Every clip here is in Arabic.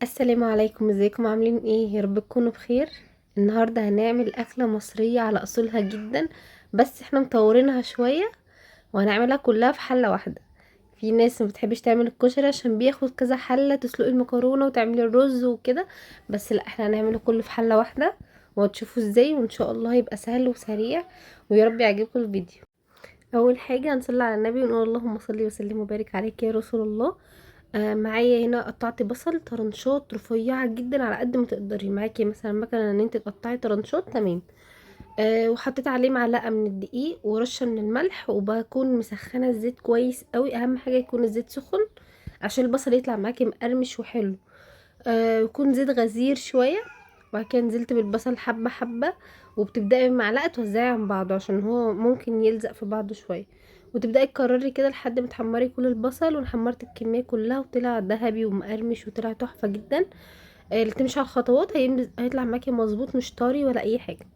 السلام عليكم، ازيكم؟ عاملين ايه؟ يا رب تكونوا بخير. النهارده هنعمل اكله مصريه على اصولها جدا، بس احنا مطورينها شويه وهنعملها كلها في حله واحده. في ناس ما بتحبش تعمل الكشري عشان بياخد كذا حله، تسلقي المكرونه وتعملي الرز وكده. بس لا، احنا هنعمله كله في حله واحده وهتشوفوا ازاي، وان شاء الله يبقى سهل وسريع، ويا رب يعجبكم الفيديو. اول حاجه هنصلي على النبي ونقول اللهم صل وسلم وبارك عليك يا رسول الله. معايا هنا قطعت بصل طرنشات رفيعه جدا على قد ما تقدري. معاكي مثلا مكنه ان انت تقطعي طرنشات، تمام. وحطيت عليه معلقه من الدقيق ورشه من الملح، وبكون مسخنه الزيت كويس قوي. اهم حاجه يكون الزيت سخن عشان البصل يطلع معاكي مقرمش وحلو. يكون زيت غزير شويه. وبعد كده نزلت بالبصل حبه حبه، وبتبداي بمعلقه توزعي عن بعضه عشان هو ممكن يلزق في بعضه شويه. وتبداي تكرري كده لحد ما تحمري كل البصل. وحمرت الكميه كلها وطلع ذهبي ومقرمش وطلع تحفه جدا. اللي تمشي على الخطوات هيطلع معاكي مظبوط، مش طري ولا اي حاجه.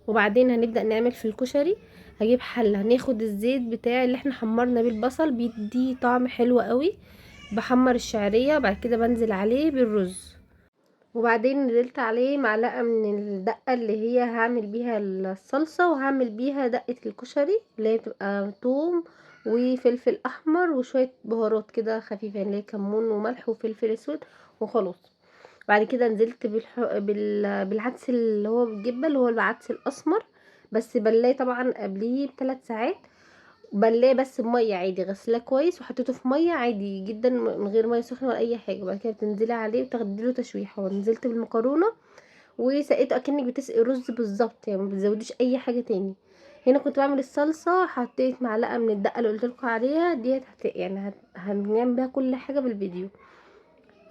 وبعدين هنبدا نعمل في الكشري. هجيب حله، هناخد الزيت بتاع اللي احنا حمرنا بيه البصل، بيدي طعم حلو قوي. بحمر الشعريه، بعد كده بنزل عليه بالرز. وبعدين نزلت عليه معلقة من الدقة اللي هي هعمل بيها الصلصة، وهعمل بيها دقة الكشري اللي هي بتبقى توم وفلفل احمر وشوية بهارات كده خفيفة، اللي هي كمون وملح وفلفل اسود وخلاص. بعد كده نزلت بالعدس اللي هو بالجبة، اللي هو العدس الاسمر. بس بلاه طبعا قبليه ب3 ساعات. بلاه بس بميه عادي، غسلاه كويس وحطيته في ميه عادي جدا من غير ميه سخنه ولا اي حاجه. وبعد كده بتنزلي عليه وتاخديله تشويحه. ونزلت بالمكرونه وسقيته اكنك بتسقي رز بالظبط، يعني ما بتزوديش اي حاجه تاني. هنا كنت بعمل الصلصه، حطيت معلقه من الدقه اللي قلت لكم عليها ديت، هنعمل بيها كل حاجه بالفيديو.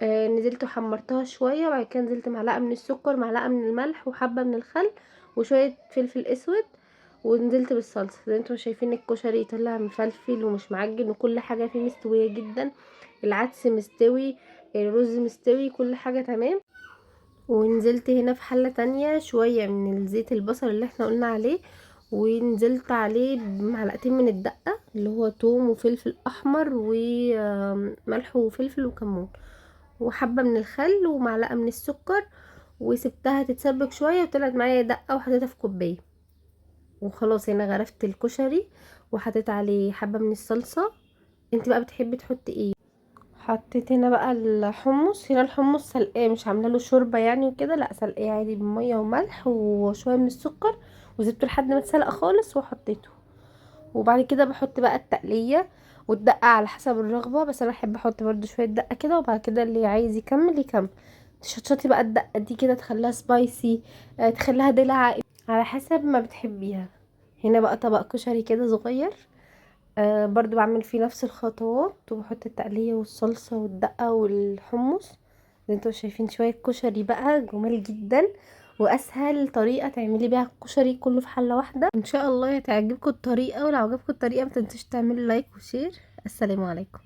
نزلت وحمرتها شويه، وبعد كده نزلت معلقه من السكر، معلقه من الملح، وحبه من الخل، وشويه فلفل اسود. ونزلت بالصلصه زي انتم شايفين. الكشري طلع مفلفل ومش معجن، وكل حاجه فيه مستويه جدا. العدس مستوي، الرز مستوي، كل حاجه تمام. ونزلت هنا في حله تانية شويه من الزيت البصل اللي احنا قلنا عليه، ونزلت عليه بمعلقتين من الدقه اللي هو توم وفلفل احمر وملح وفلفل وكمون، وحبه من الخل ومعلقه من السكر. وسبتها تتسبك شويه وطلعت معايا دقه، وحطيتها في كوبايه. وخلاص هنا غرفت الكشري وحطيت عليه حبة من الصلصة. انت بقى بتحبي تحطي ايه؟ حطيت هنا بقى الحمص. هنا الحمص سلقاه، مش عامله له شوربه يعني وكده، لا سلقاه عادي بميه وملح وشويه من السكر. وسبته لحد ما اتسلق خالص وحطيته. وبعد كده بحط بقى التقليه والدقه على حسب الرغبه، بس انا بحب احط برده شويه دقه كده. وبعد كده اللي عايز يكمل يكمل. تشطشطي بقى الدقه دي كده، تخليها سبايسي، تخليها دلع، على حسب ما بتحبيها. هنا بقى طبق كشري كده صغير. برضو بعمل فيه نفس الخطوات، وبحط التقلية والصلصة والدقة والحمص زي انتوا شايفين. شوية كشري بقى جمال جدا، واسهل طريقة تعملي بيها الكشري كله في حلة واحدة. ان شاء الله هتعجبكم الطريقة، ولو عجبكم الطريقة متنسوش تعملوا لايك وشير. السلام عليكم.